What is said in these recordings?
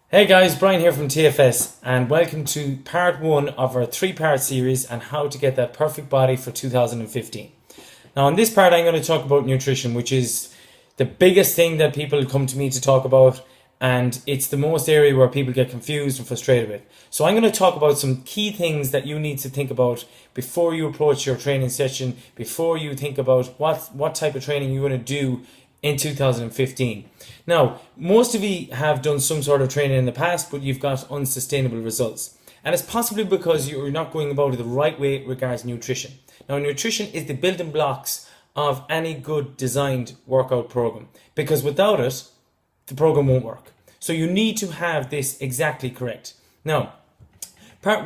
Hey guys, Brian here from TFS and welcome to part one of our three-part series on how to get that perfect body for 2015. Now in this part I'm going to talk about nutrition, which is the biggest thing that people come to me to talk about, and it's the most area where people get confused and frustrated with. So I'm going to talk about some key things that you need to think about before you approach your training session, before you think about what type of training you want to do in 2015. Now, most of you have done some sort of training in the past, but you've got unsustainable results. And it's possibly because you're not going about it the right way regards nutrition. Now, nutrition is the building blocks of any good designed workout program, because without it, the program won't work. So you need to have this exactly correct. Now,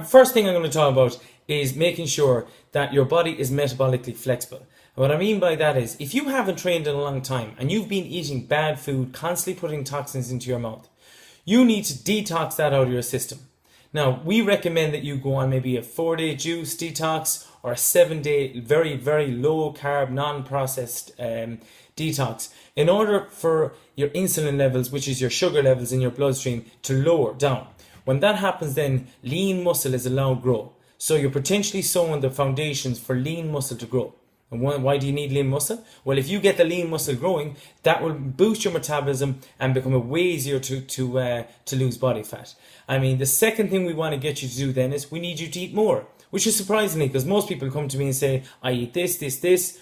first thing I'm going to talk about is making sure that your body is metabolically flexible. What I mean by that is, if you haven't trained in a long time and you've been eating bad food, constantly putting toxins into your mouth, you need to detox that out of your system. Now, we recommend that you go on maybe a 4-day juice detox or a 7-day very, very low carb, non-processed detox in order for your insulin levels, which is your sugar levels in your bloodstream, to lower down. When that happens, then lean muscle is allowed to grow. So you're potentially sowing the foundations for lean muscle to grow. And why do you need lean muscle? Well, if you get the lean muscle growing, that will boost your metabolism and become a way easier to lose body fat. I mean, the second thing we want to get you to do then is we need you to eat more, which is surprisingly, because most people come to me and say, I eat this,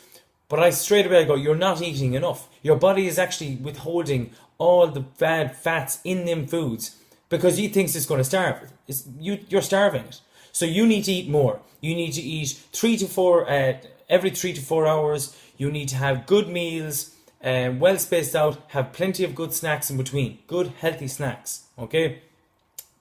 but I straight away go, you're not eating enough. Your body is actually withholding all the bad fats in them foods because he thinks it's going to starve. You're starving it. So you need to eat more. You need to eat every 3 to 4 hours. You need to have good meals, well spaced out, have plenty of good snacks in between, good healthy snacks, okay?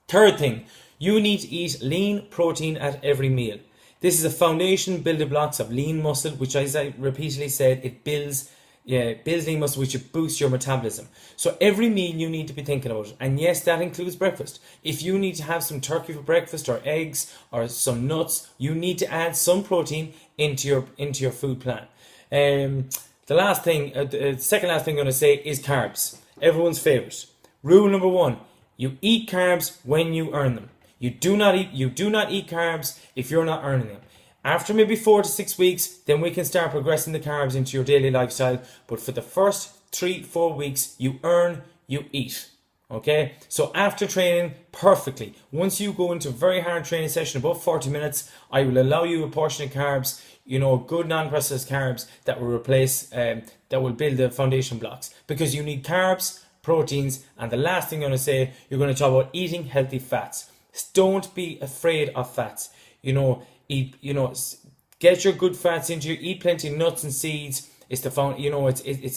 Third thing, you need to eat lean protein at every meal. This is a foundation building blocks of lean muscle, which, as I repeatedly said, it builds lean muscle, which boosts your metabolism. So every meal you need to be thinking about it. And yes, that includes breakfast. If you need to have some turkey for breakfast or eggs or some nuts, you need to add some protein into your food plan. The second last thing I'm going to say is carbs. Everyone's favorite. Rule number 1, you eat carbs when you earn them. You do not eat carbs if you're not earning them. After maybe 4 to 6 weeks, then we can start progressing the carbs into your daily lifestyle. But for the first 3-4 weeks, you earn, you eat. Okay? So after training, perfectly. Once you go into a very hard training session, about 40 minutes, I will allow you a portion of carbs, good non-processed carbs that will replace, that will build the foundation blocks. Because you need carbs, proteins, and the last thing I'm going to say, you're going to talk about eating healthy fats. Don't be afraid of fats. Get your good fats into you. Eat plenty of nuts and seeds. It's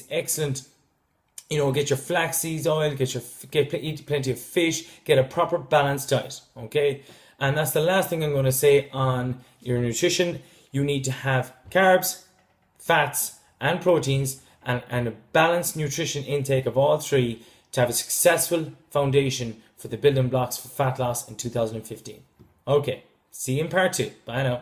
excellent. Get your flax seeds oil. Eat plenty of fish. Get a proper balanced diet. Okay, and that's the last thing I'm going to say on your nutrition. You need to have carbs, fats, and proteins, and a balanced nutrition intake of all three to have a successful foundation for the building blocks for fat loss in 2015. Okay, see you in part 2. Bye now.